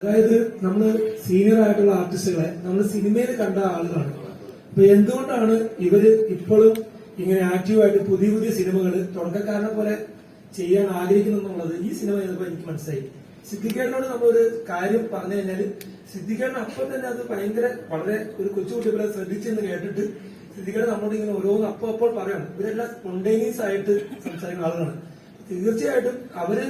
അതായത് നമ്മള് സീനിയർ ആയിട്ടുള്ള ആർട്ടിസ്റ്റുകളെ നമ്മൾ സിനിമയിൽ കണ്ട ആളുകളാണ്. അപ്പൊ എന്തുകൊണ്ടാണ് ഇവര് ഇപ്പോഴും ഇങ്ങനെ ആക്റ്റീവായിട്ട് പുതിയ പുതിയ സിനിമകൾ തുടക്കക്കാരനെ പോലെ ചെയ്യാൻ ആഗ്രഹിക്കുന്നുള്ളത് ഈ സിനിമ ചെയ്തപ്പോൾ എനിക്ക് മനസ്സിലായി. സിദ്ദിഖേട്ടനോട് നമ്മളൊരു കാര്യം പറഞ്ഞു കഴിഞ്ഞാല് സിദ്ദിഖേട്ടൻ അപ്പം തന്നെ അത് ഭയങ്കര വളരെ ഒരു കൊച്ചുകുട്ടി പോലെ ശ്രദ്ധിച്ചെന്ന് കേട്ടിട്ട് സിദ്ദിഖേട്ടൻ നമ്മളോട് ഇങ്ങനെ ഓരോന്ന് അപ്പോൾ പറയണം. ഇവരെല്ലാം സ്പോണ്ടേനിയസ് ആയിട്ട് സംസാരിക്കുന്ന ആളുകളാണ്. തീർച്ചയായിട്ടും അവര്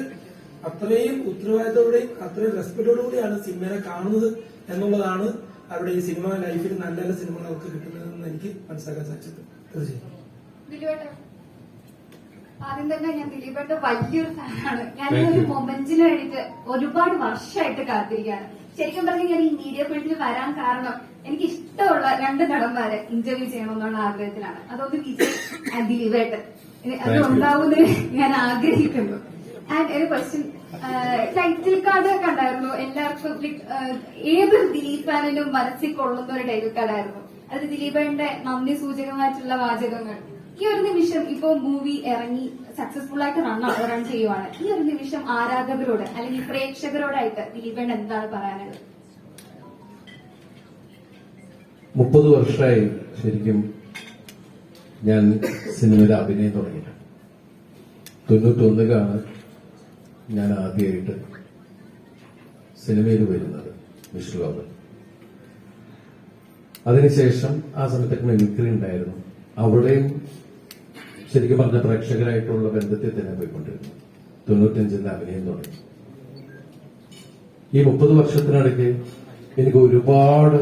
അത്രയും ഉത്തരവാദിത്തത്തോടെയും അത്രയും റെസ്പെക്റ്റോടു കൂടിയാണ് സിനിമയെ കാണുന്നത് എന്നുള്ളതാണ് അവരുടെ ഈ സിനിമ ലൈഫിൽ നല്ല നല്ല സിനിമകൾ അവർക്ക് കിട്ടുന്നതെന്ന് എനിക്ക് മനസ്സിലാക്കാൻ സാധിച്ചത്. തീർച്ചയായും ആദ്യം തന്നെ ഞാൻ ദിലീപേട്ട വലിയൊരു ഫാനാണ്. ഞാൻ ഒരു മൊമെന്റിന് വേണ്ടിയിട്ട് ഒരുപാട് വർഷമായിട്ട് കാത്തിരിക്കുകയാണ്. ശരിക്കും പറഞ്ഞാൽ ഞാൻ ഈ മീഡിയ ഫീൽഡിൽ വരാൻ കാരണം എനിക്ക് ഇഷ്ടമുള്ള രണ്ട് നടന്മാരെ ഇന്റർവ്യൂ ചെയ്യണമെന്നുള്ള ആഗ്രഹത്തിലാണ്. അതൊന്ന് വിജയ് ആൻഡ് ദിലീപേട്ടൻ. അത് ഉണ്ടാവുമെന്ന് ഞാൻ ആഗ്രഹിക്കുന്നു. ആൻഡ് ഒരു ക്വസ്റ്റ്യൻ, ടൈറ്റിൽ കാർഡ് കണ്ടായിരുന്നു. എല്ലാവർക്കും ഏത് ദിലീപ് ഫാനിനും മനസ്സിൽ കൊള്ളുന്ന ഒരു ടൈറ്റിൽ കാർഡായിരുന്നു. അത് ദിലീപേട്ടന്റെ നന്ദി സൂചകമായിട്ടുള്ള വാചകങ്ങൾ. ഈ ഒരു നിമിഷം ഇപ്പൊ മൂവി ഇറങ്ങി സക്സസ്ഫുൾ ആയിട്ട് റൺ ചെയ്യുവാണ്. ഈ ഒരു നിമിഷം ആരാധകരോട് അല്ലെങ്കിൽ പ്രേക്ഷകരോടായിട്ട് ദിലീപേട്ടൻ എന്താണ് പറയാനുള്ളത്? 30 വർഷമായി ശരിക്കും ഞാൻ സിനിമയിൽ അഭിനയം തുടങ്ങിയിട്ട്. 91-ലാണ് ഞാൻ ആദ്യമായിട്ട് സിനിമയിൽ വരുന്നത് വിഷ്ണുബാബു. അതിനുശേഷം ആ സമയത്തൊക്കെ മിമിക്രി ഉണ്ടായിരുന്നു. അവിടെയും ശരിക്കും പറഞ്ഞ പ്രേക്ഷകരായിട്ടുള്ള ബന്ധത്തിൽ തന്നെ പോയിക്കൊണ്ടിരുന്നു. 95-ൽ അഭിനയം തുടങ്ങി. ഈ 30 വർഷത്തിനിടയ്ക്ക് എനിക്ക് ഒരുപാട്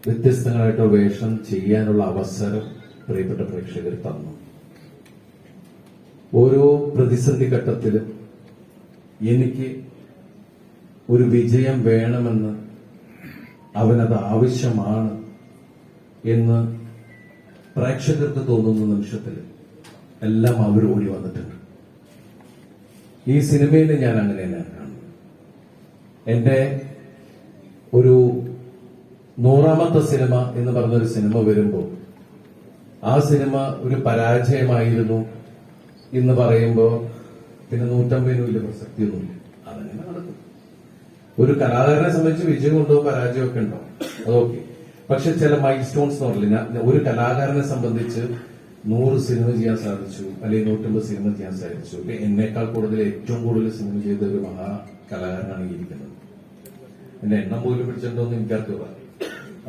വ്യത്യസ്തങ്ങളായിട്ടുള്ള വേഷം ചെയ്യാനുള്ള അവസരം പ്രിയപ്പെട്ട പ്രേക്ഷകർ തന്നു. ഓരോ പ്രതിസന്ധി ഘട്ടത്തിലും എനിക്ക് ഒരു വിജയം വേണമെന്ന്, അവനത് ആവശ്യമാണ് എന്ന് പ്രേക്ഷകർക്ക് തോന്നുന്ന നിമിഷത്തിൽ എല്ലാം അവർ ഓടി വന്നിട്ടുണ്ട്. ഈ സിനിമയിൽ ഞാൻ അങ്ങനെ തന്നെയാണ് കാണുന്നത്. എന്റെ ഒരു 100ാമത്തെ സിനിമ എന്ന് പറഞ്ഞൊരു സിനിമ വരുമ്പോൾ ആ സിനിമ ഒരു പരാജയമായിരുന്നു എന്ന് പറയുമ്പോൾ പിന്നെ 150 വലിയ പ്രസക്തിയൊന്നുമില്ല. അതങ്ങനെ നടക്കും. ഒരു കലാകാരനെ സംബന്ധിച്ച് വിജയമുണ്ടോ പരാജയമൊക്കെ ഉണ്ടോ അതൊക്കെ. പക്ഷെ ചില മൈൽ സ്റ്റോൺസ് എന്ന് പറഞ്ഞില്ല. ഒരു കലാകാരനെ സംബന്ധിച്ച് 100 സിനിമ ചെയ്യാൻ സാധിച്ചു, അല്ലെങ്കിൽ 150 സിനിമ ചെയ്യാൻ സാധിച്ചു. എന്നേക്കാൾ കൂടുതൽ ഏറ്റവും കൂടുതൽ സിനിമ ചെയ്ത ഒരു മഹാ കലാകാരനാണ് ഇരിക്കുന്നത്. എന്റെ എണ്ണം പോലും പിടിച്ചിട്ടുണ്ടോന്ന് എനിക്കറിയില്ല.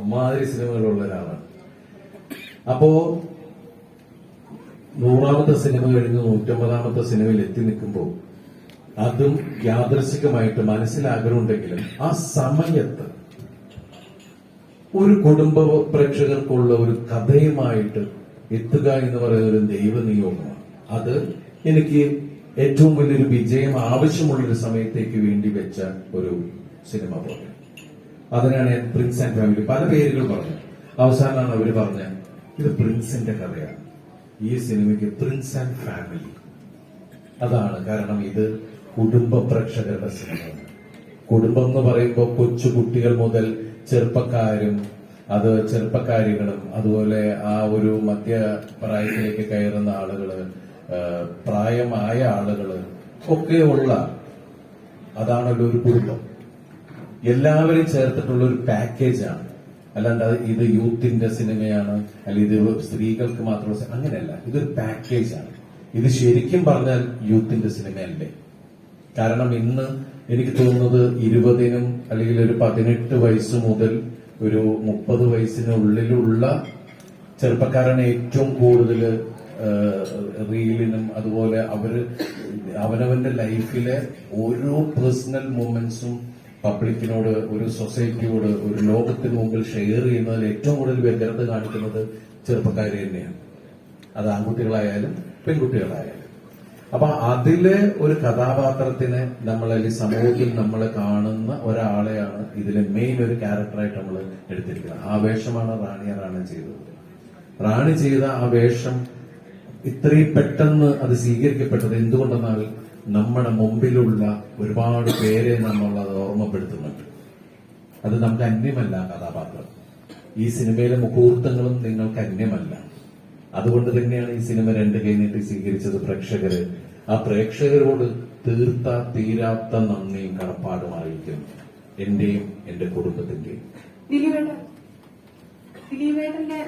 അമ്മാതിരി സിനിമകളുള്ള ഒരാളാണ്. അപ്പോ 100ാമത്തെ സിനിമ കഴിഞ്ഞ് 150ാമത്തെ സിനിമയിൽ എത്തി നിൽക്കുമ്പോൾ അതും യാദൃശികമായിട്ട് മനസ്സിലാഗ്രഹമുണ്ടെങ്കിലും ആ സമയത്ത് ഒരു കുടുംബ പ്രേക്ഷകർക്കുള്ള ഒരു കഥയുമായിട്ട് എത്തുക എന്ന് പറയുന്ന ഒരു ദൈവനിയോഗമാണ്. അത് എനിക്ക് ഏറ്റവും വലിയൊരു വിജയം ആവശ്യമുള്ളൊരു സമയത്തേക്ക് വേണ്ടി വെച്ച ഒരു സിനിമ പോലെ. അതിനാണ് ഞാൻ പ്രിൻസ് ആൻഡ് ഫാമിലി പല പേരുകൾ പറഞ്ഞു. അവസാനമാണ് അവര് പറഞ്ഞ ഇത് പ്രിൻസിന്റെ കഥയാണ്. ഈ സിനിമയ്ക്ക് പ്രിൻസ് ആൻഡ് ഫാമിലി അതാണ് കാരണം. ഇത് കുടുംബ പ്രേക്ഷകരുടെ സിനിമയാണ്. കുടുംബം എന്ന് പറയുമ്പോൾ കൊച്ചു കുട്ടികൾ മുതൽ ചെറുപ്പക്കാരും അത് ചെറുപ്പക്കാരികളും അതുപോലെ ആ ഒരു മധ്യപ്രായത്തിലേക്ക് കയറുന്ന ആളുകള്, പ്രായമായ ആളുകള് ഒക്കെയുള്ള അതാണല്ലോ ഒരു കുടുംബം. എല്ലാവരും ചേർത്തിട്ടുള്ള ഒരു പാക്കേജാണ്. അല്ലാണ്ട് ഇത് യൂത്തിന്റെ സിനിമയാണ് അല്ലെങ്കിൽ ഇത് സ്ത്രീകൾക്ക് മാത്രമുള്ള അങ്ങനെയല്ല. ഇതൊരു പാക്കേജാണ്. ഇത് ശരിക്കും പറഞ്ഞാൽ യൂത്തിന്റെ സിനിമയല്ലേ. കാരണം ഇന്ന് എനിക്ക് തോന്നുന്നത് 20-നും അല്ലെങ്കിൽ ഒരു 18 വയസ്സ് മുതൽ ഒരു 30 വയസ്സിനുള്ളിലുള്ള ചെറുപ്പക്കാരാണ് ഏറ്റവും കൂടുതൽ റീലിനും അതുപോലെ അവനവന്റെ ലൈഫിലെ ഓരോ പേഴ്സണൽ മൊമെന്റ്സും പബ്ലിക്കിനോട്, ഒരു സൊസൈറ്റിയോട്, ഒരു ലോകത്തിന് മുമ്പിൽ ഷെയർ ചെയ്യുന്നതിൽ ഏറ്റവും കൂടുതൽ വ്യഗ്രത കാണിക്കുന്നത് ചെറുപ്പക്കാർ തന്നെയാണ്. അത് ആൺകുട്ടികളായാലും പെൺകുട്ടികളായാലും. അപ്പൊ അതിലെ ഒരു കഥാപാത്രത്തിനെ അല്ലെങ്കിൽ സമൂഹത്തിൽ നമ്മൾ കാണുന്ന ഒരാളെയാണ് ഇതിലെ മെയിൻ ഒരു ക്യാരക്ടറായിട്ട് നമ്മൾ എടുത്തിരിക്കുന്നത്. ആ വേഷമാണ് റാണി ചെയ്തത്. റാണി ചെയ്ത ആ വേഷം ഇത്രയും പെട്ടെന്ന് അത് സ്വീകരിക്കപ്പെട്ടത് എന്തുകൊണ്ടെന്നാൽ നമ്മുടെ മുമ്പിലുള്ള ഒരുപാട് പേരെ നമ്മളത് ഓർമ്മപ്പെടുത്തുന്നുണ്ട്. അത് നമുക്ക് അന്യമല്ല കഥാപാത്രം. ഈ സിനിമയിലെ മുഹൂർത്തങ്ങളും നിങ്ങൾക്ക് അന്യമല്ല. അതുകൊണ്ട് തന്നെയാണ് ഈ സിനിമ 2 കൈ നീട്ടി സ്വീകരിച്ചത് പ്രേക്ഷകര്. ആ പ്രേക്ഷകരോട് തീരാത്ത നന്ദിയും കടപ്പാടും അറിയിക്കുന്നു. എന്റെയും എന്റെ കുടുംബത്തിന്റെയും. ദിലീപേട്ടന്റെ